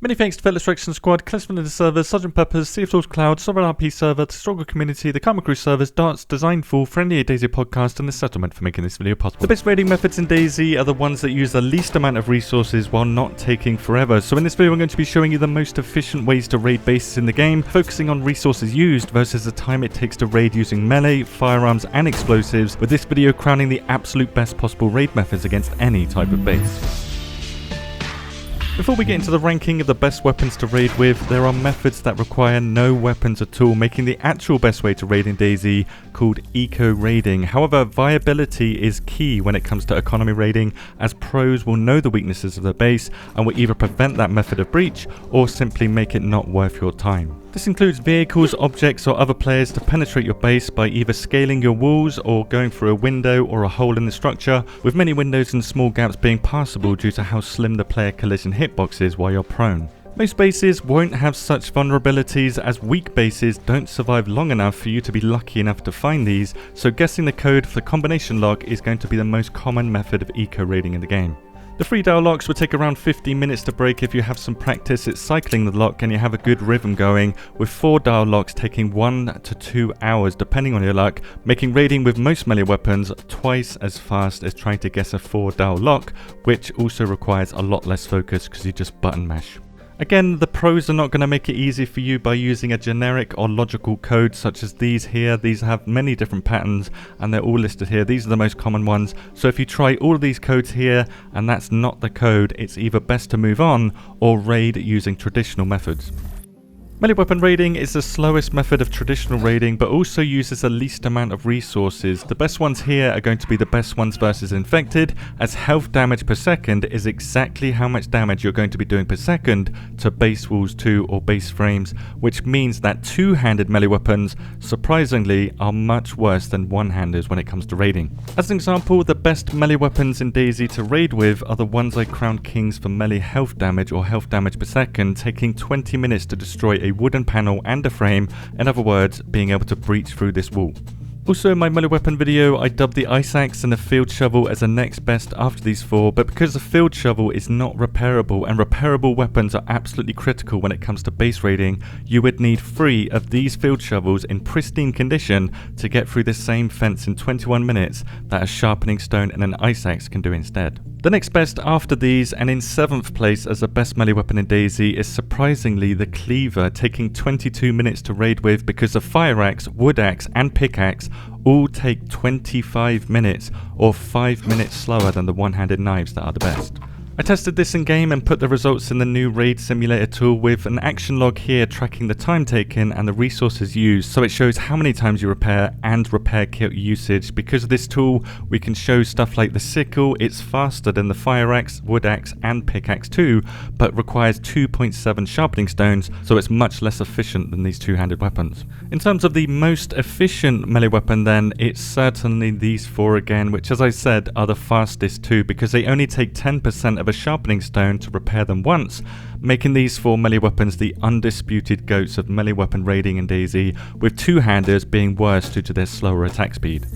Many thanks to Felix Rection Squad, Classman in the servers, Sergeant Peppers, Sea of Souls Cloud, Sovereign RP server, the Struggle Community, the Karma Crew servers, Darts, Designful, Friendly DayZ podcast, and the Settlement for making this video possible. The best raiding methods in DayZ are the ones that use the least amount of resources while not taking forever. So in this video I'm going to be showing you the most efficient ways to raid bases in the game, focusing on resources used versus the time it takes to raid using melee, firearms, and explosives, with this video crowning the absolute best possible raid methods against any type of base. Before we get into the ranking of the best weapons to raid with, there are methods that require no weapons at all, making the actual best way to raid in DayZ called eco raiding. However, viability is key when it comes to economy raiding, as pros will know the weaknesses of their base and will either prevent that method of breach or simply make it not worth your time. This includes vehicles, objects, or other players to penetrate your base by either scaling your walls or going through a window or a hole in the structure, with many windows and small gaps being passable due to how slim the player collision hitbox is while you're prone. Most bases won't have such vulnerabilities, as weak bases don't survive long enough for you to be lucky enough to find these, so guessing the code for the combination lock is going to be the most common method of eco raiding in the game. The 3 dial locks will take around 15 minutes to break if you have some practice at cycling the lock and you have a good rhythm going, with 4 dial locks taking 1 to 2 hours depending on your luck, making raiding with most melee weapons twice as fast as trying to guess a 4 dial lock, which also requires a lot less focus because you just button mash. Again, the pros are not going to make it easy for you by using a generic or logical code such as these here. These have many different patterns and they're all listed here. These are the most common ones. So if you try all of these codes here and that's not the code, it's either best to move on or raid using traditional methods. Melee weapon raiding is the slowest method of traditional raiding, but also uses the least amount of resources. The best ones here are going to be the best ones versus infected, as health damage per second is exactly how much damage you're going to be doing per second to base walls 2 or base frames, which means that two-handed melee weapons, surprisingly, are much worse than one-handers when it comes to raiding. As an example, the best melee weapons in DayZ to raid with are the ones I crowned kings for melee health damage or health damage per second, taking 20 minutes to destroy a wooden panel and a frame, in other words, being able to breach through this wall. Also in my melee weapon video, I dubbed the ice axe and the field shovel as the next best after these 4, but because the field shovel is not repairable and repairable weapons are absolutely critical when it comes to base raiding, you would need 3 of these field shovels in pristine condition to get through the same fence in 21 minutes that a sharpening stone and an ice axe can do instead. The next best after these, and in 7th place as the best melee weapon in DayZ, is surprisingly the cleaver, taking 22 minutes to raid with because the fire axe, wood axe and pickaxe all take 25 minutes or 5 minutes slower than the one-handed knives that are the best. I tested this in game and put the results in the new raid simulator tool with an action log here tracking the time taken and the resources used, so it shows how many times you repair and repair kit usage. Because of this tool we can show stuff like the sickle. It's faster than the fire axe, wood axe and pickaxe too, but requires 2.7 sharpening stones, so it's much less efficient than these two-handed weapons. In terms of the most efficient melee weapon then, it's certainly these 4 again, which as I said are the fastest too, because they only take 10% of a sharpening stone to repair them once, making these 4 melee weapons the undisputed goats of melee weapon raiding in DayZ, with two-handers being worse due to their slower attack speed.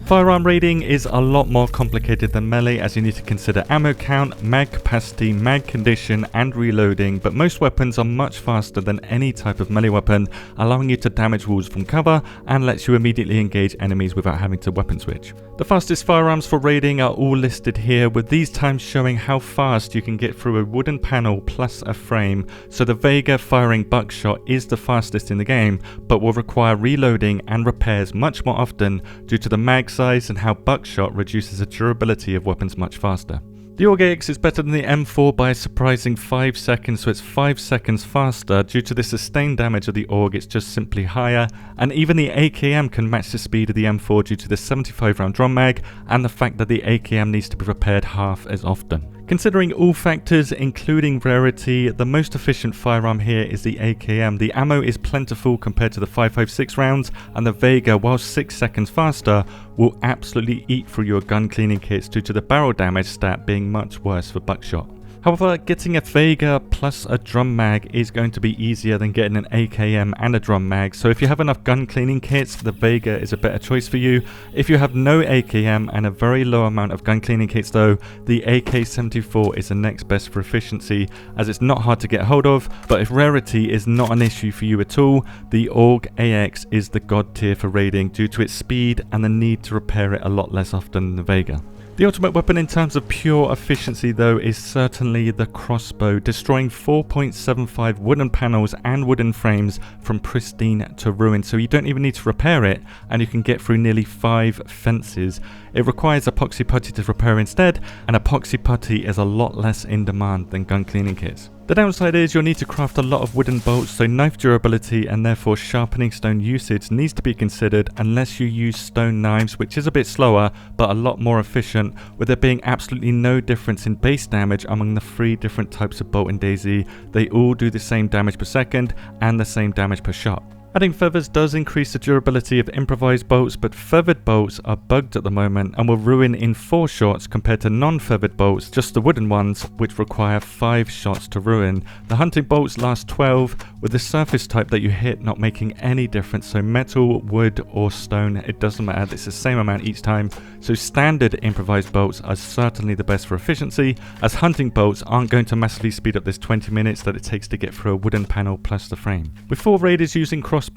Firearm raiding is a lot more complicated than melee, as you need to consider ammo count, mag capacity, mag condition and reloading, but most weapons are much faster than any type of melee weapon, allowing you to damage walls from cover and lets you immediately engage enemies without having to weapon switch. The fastest firearms for raiding are all listed here, with these times showing how fast you can get through a wooden panel plus a frame. So the Vega firing buckshot is the fastest in the game, but will require reloading and repairs much more often due to the mag size and how buckshot reduces the durability of weapons much faster. The AUG-AX is better than the M4 by a surprising 5 seconds, so it's 5 seconds faster. Due to the sustained damage of the AUG, it's just simply higher, and even the AKM can match the speed of the M4 due to the 75 round drum mag and the fact that the AKM needs to be repaired half as often. Considering all factors, including rarity, the most efficient firearm here is the AKM. The ammo is plentiful compared to the 5.56 rounds, and the Vega, while 6 seconds faster, will absolutely eat through your gun cleaning kits due to the barrel damage stat being much worse for buckshot. However, getting a Vega plus a drum mag is going to be easier than getting an AKM and a drum mag, so if you have enough gun cleaning kits, the Vega is a better choice for you. If you have no AKM and a very low amount of gun cleaning kits though, the AK-74 is the next best for efficiency, as it's not hard to get hold of, but if rarity is not an issue for you at all, the AUG AX is the god tier for raiding due to its speed and the need to repair it a lot less often than the Vega. The ultimate weapon in terms of pure efficiency though is certainly the crossbow, destroying 4.75 wooden panels and wooden frames from pristine to ruin, so you don't even need to repair it and you can get through nearly 5 fences. It requires epoxy putty to repair instead, and epoxy putty is a lot less in demand than gun cleaning kits. The downside is you'll need to craft a lot of wooden bolts, so knife durability and therefore sharpening stone usage needs to be considered unless you use stone knives, which is a bit slower but a lot more efficient, with there being absolutely no difference in base damage among the 3 different types of bolt in DayZ. They all do the same damage per second and the same damage per shot. Adding feathers does increase the durability of improvised bolts, but feathered bolts are bugged at the moment and will ruin in 4 shots compared to non-feathered bolts, just the wooden ones, which require 5 shots to ruin. The hunting bolts last 12, with the surface type that you hit not making any difference, so metal, wood or stone, it doesn't matter, it's the same amount each time. So standard improvised bolts are certainly the best for efficiency, as hunting bolts aren't going to massively speed up this 20 minutes that it takes to get through a wooden panel plus the frame. With 4 raiders using crossbows,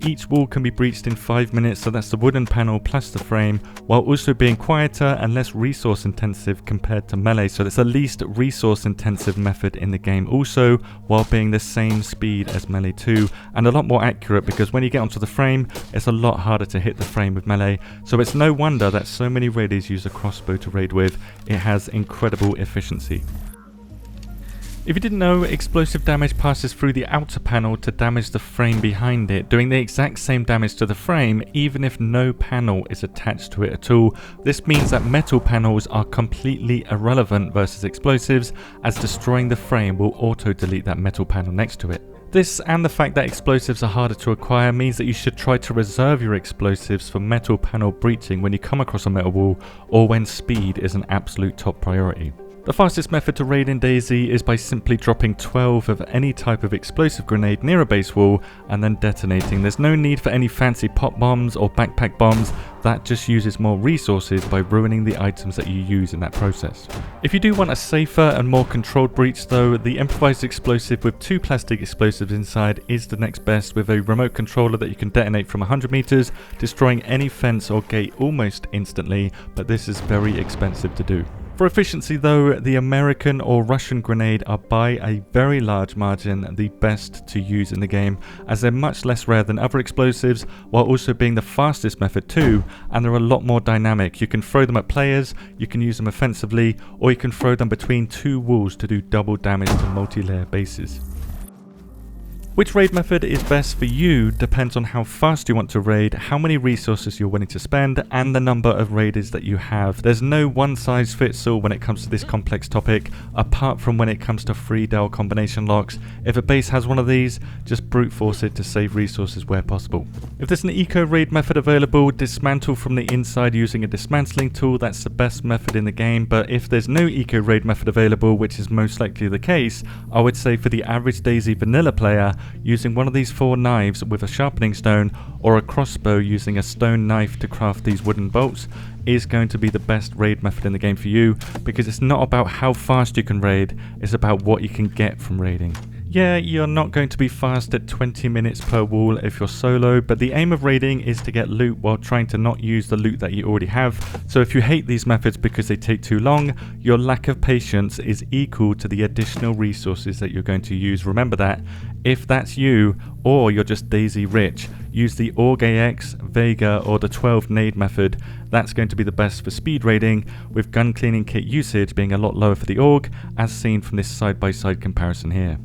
each wall can be breached in 5 minutes, so that's the wooden panel plus the frame, while also being quieter and less resource intensive compared to melee, so it's the least resource intensive method in the game also, while being the same speed as melee 2, and a lot more accurate because when you get onto the frame, it's a lot harder to hit the frame with melee, so it's no wonder that so many raiders use a crossbow to raid with. It has incredible efficiency. If you didn't know, explosive damage passes through the outer panel to damage the frame behind it, doing the exact same damage to the frame even if no panel is attached to it at all. This means that metal panels are completely irrelevant versus explosives, as destroying the frame will auto-delete that metal panel next to it. This and the fact that explosives are harder to acquire means that you should try to reserve your explosives for metal panel breaching when you come across a metal wall or when speed is an absolute top priority. The fastest method to raid in DayZ is by simply dropping 12 of any type of explosive grenade near a base wall and then detonating. There's no need for any fancy pop bombs or backpack bombs, that just uses more resources by ruining the items that you use in that process. If you do want a safer and more controlled breach though, the improvised explosive with 2 plastic explosives inside is the next best, with a remote controller that you can detonate from 100 meters, destroying any fence or gate almost instantly, but this is very expensive to do. For efficiency though, the American or Russian grenade are by a very large margin the best to use in the game, as they're much less rare than other explosives, while also being the fastest method too, and they're a lot more dynamic. You can throw them at players, you can use them offensively, or you can throw them between 2 walls to do double damage to multi-layer bases. Which raid method is best for you depends on how fast you want to raid, how many resources you're willing to spend, and the number of raiders that you have. There's no one size fits all when it comes to this complex topic, apart from when it comes to free Dell combination locks. If a base has one of these, just brute force it to save resources where possible. If there's an eco raid method available, dismantle from the inside using a dismantling tool, that's the best method in the game, but if there's no eco raid method available, which is most likely the case, I would say for the average DayZ vanilla player, using one of these 4 knives with a sharpening stone or a crossbow using a stone knife to craft these wooden bolts is going to be the best raid method in the game for you, because it's not about how fast you can raid, it's about what you can get from raiding. Yeah, you're not going to be fast at 20 minutes per wall if you're solo, but the aim of raiding is to get loot while trying to not use the loot that you already have. So if you hate these methods because they take too long, your lack of patience is equal to the additional resources that you're going to use. Remember that. If that's you, or you're just DayZ rich, use the AUG AX, Vega or the 12 nade method. That's going to be the best for speed raiding, with gun cleaning kit usage being a lot lower for the AUG, as seen from this side by side comparison here.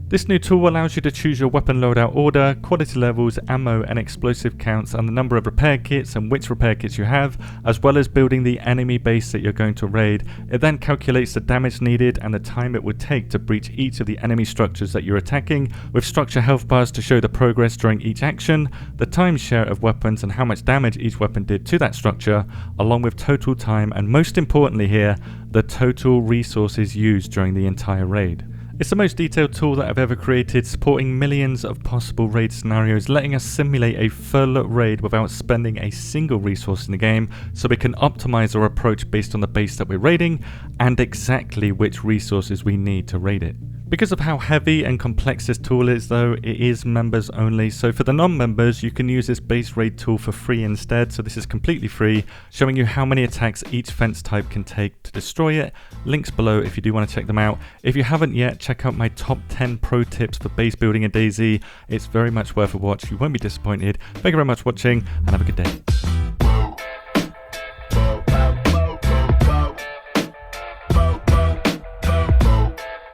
This new tool allows you to choose your weapon loadout order, quality levels, ammo and explosive counts, and the number of repair kits and which repair kits you have, as well as building the enemy base that you're going to raid. It then calculates the damage needed and the time it would take to breach each of the enemy structures that you're attacking, with structure health bars to show the progress during each action, the time share of weapons and how much damage each weapon did to that structure, along with total time and, most importantly here, the total resources used during the entire raid. It's the most detailed tool that I've ever created, supporting millions of possible raid scenarios, letting us simulate a full raid without spending a single resource in the game, so we can optimize our approach based on the base that we're raiding and exactly which resources we need to raid it. Because of how heavy and complex this tool is though, it is members only, so for the non-members you can use this base raid tool for free instead. So this is completely free, showing you how many attacks each fence type can take to destroy it. Links below if you do want to check them out. If you haven't yet, check out my top 10 pro tips for base building in DayZ. It's very much worth a watch, you won't be disappointed. Thank you very much for watching and have a good day.